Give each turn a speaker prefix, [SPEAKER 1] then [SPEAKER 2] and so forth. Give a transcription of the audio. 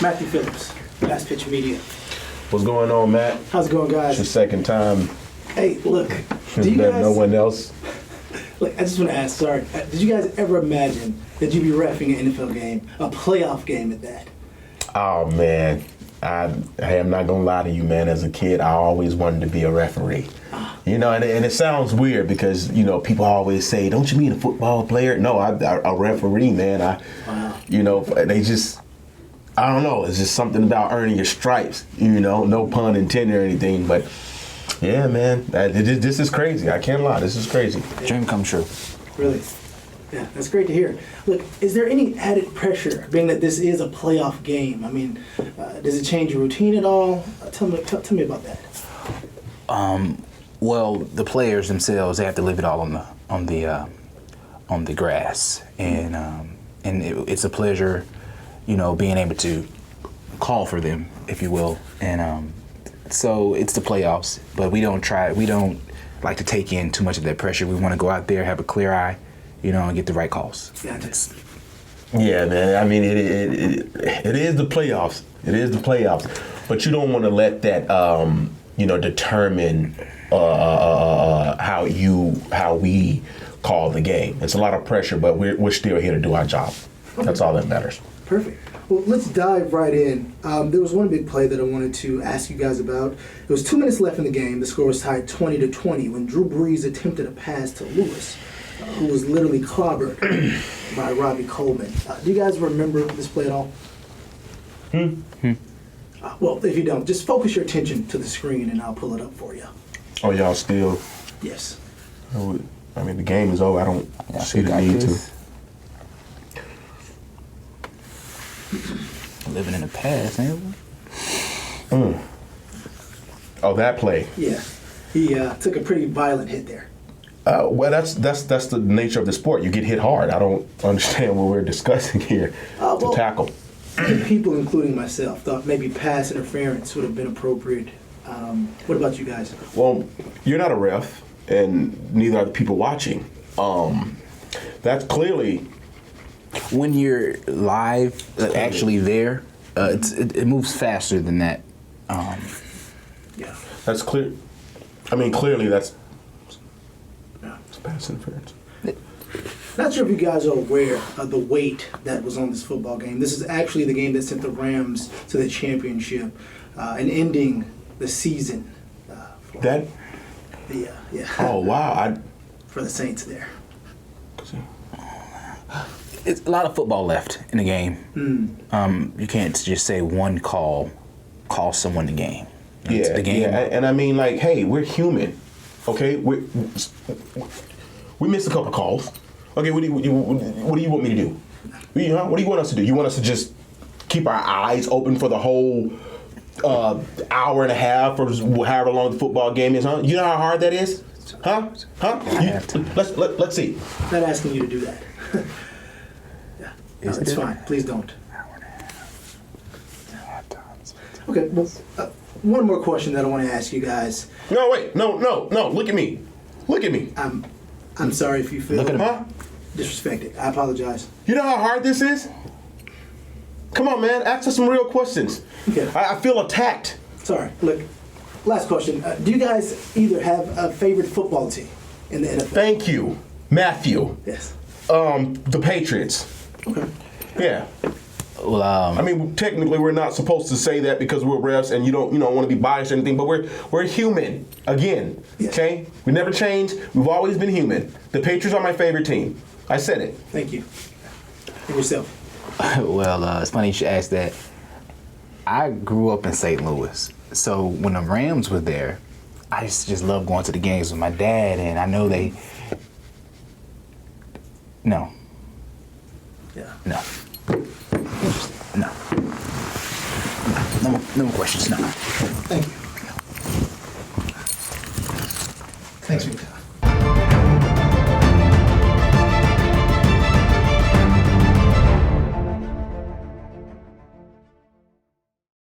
[SPEAKER 1] Matthew Phillips, Last Pitch Media.
[SPEAKER 2] What's going on, Matt?
[SPEAKER 1] How's it going, guys?
[SPEAKER 2] It's your second time.
[SPEAKER 1] Hey, look,
[SPEAKER 2] Do you guys? No one else.
[SPEAKER 1] Look, I just want to ask. Sorry, did you guys ever imagine that you'd be reffing an NFL game, a playoff game at that?
[SPEAKER 2] Oh man, I am not gonna lie to you, man. As a kid, I always wanted to be a referee. You know, and it sounds weird because people always say, "Don't you mean a football player?" No, a referee, man.
[SPEAKER 1] Wow.
[SPEAKER 2] They just. I don't know. It's just something about earning your stripes. No pun intended or anything, but yeah, man, this is crazy. I can't lie. This is crazy.
[SPEAKER 3] Dream come true.
[SPEAKER 1] Really? Yeah, that's great to hear. Look, is there any added pressure, being that this is a playoff game? I mean, does it change your routine at all? Tell me about that.
[SPEAKER 3] Well, the players themselves, they have to live it all on the grass, and it's a pleasure, being able to call for them, if you will, and so it's the playoffs. But we don't like to take in too much of that pressure. We want to go out there, have a clear eye, and get the right calls.
[SPEAKER 2] Yeah, man. I mean, it is the playoffs. It is the playoffs, but you don't want to let that determine how we call the game. It's a lot of pressure, but we're still here to do our job. That's all that matters.
[SPEAKER 1] Perfect. Well, let's dive right in. There was one big play that I wanted to ask you guys about. There was 2 minutes left in the game. The score was tied 20-20 when Drew Brees attempted a pass to Lewis, who was literally clobbered by Robbie Coleman. Do you guys remember this play at all? Well, if you don't, just focus your attention to the screen and I'll pull it up for you.
[SPEAKER 2] Oh, y'all still?
[SPEAKER 1] Yes.
[SPEAKER 2] I mean, the game is over. I don't see the need to.
[SPEAKER 3] Living in the past, ain't we?
[SPEAKER 2] Oh, that play.
[SPEAKER 1] Yeah. He took a pretty violent hit there.
[SPEAKER 2] Well, that's the nature of the sport. You get hit hard. I don't understand what we're discussing here. To tackle.
[SPEAKER 1] People, including myself, thought maybe pass interference would have been appropriate. What about you guys?
[SPEAKER 2] Well, you're not a ref, and neither are the people watching. That's clearly...
[SPEAKER 3] When you're live, actually there, it moves faster than that.
[SPEAKER 1] Yeah.
[SPEAKER 2] That's clear. I mean, clearly that's pass interference.
[SPEAKER 1] Not sure if you guys are aware of the weight that was on this football game. This is actually the game that sent the Rams to the championship and ending the season. Yeah.
[SPEAKER 2] Oh, wow.
[SPEAKER 1] For the Saints there.
[SPEAKER 3] It's a lot of football left in the game. You can't just say one call someone the game. It's the game.
[SPEAKER 2] Yeah, and I mean, like, hey, we're human, okay? We missed a couple calls. Okay, what do you want me to do? What do you want us to do? You want us to just keep our eyes open for the whole hour and a half or however long the football game is, huh? You know how hard that is? Huh? Let's see.
[SPEAKER 1] Not asking you to do that. No, it's fine. Please don't. Okay, well, one more question that I want to ask you guys.
[SPEAKER 2] No, wait. No. Look at me.
[SPEAKER 1] I'm sorry if you feel
[SPEAKER 2] disrespected.
[SPEAKER 1] I apologize.
[SPEAKER 2] You know how hard this is? Come on, man. Ask us some real questions.
[SPEAKER 1] Okay.
[SPEAKER 2] I feel attacked.
[SPEAKER 1] Sorry. Look, last question. Do you guys either have a favorite football team in the NFL?
[SPEAKER 2] Thank you, Matthew.
[SPEAKER 1] Yes.
[SPEAKER 2] The Patriots.
[SPEAKER 1] Okay.
[SPEAKER 2] Yeah.
[SPEAKER 3] Well,
[SPEAKER 2] I mean, technically, we're not supposed to say that because we're refs, and you don't want to be biased or anything. But we're human again.
[SPEAKER 1] Yes.
[SPEAKER 2] Okay. We never changed. We've always been human. The Patriots are my favorite team. I said it.
[SPEAKER 1] Thank you. And yourself.
[SPEAKER 3] Well, it's funny you should ask that. I grew up in St. Louis, so when the Rams were there, I used to just love going to the games with my dad, and I know they. No.
[SPEAKER 1] Yeah.
[SPEAKER 3] No. No more questions. No.
[SPEAKER 1] Thank you. Thanks for your time.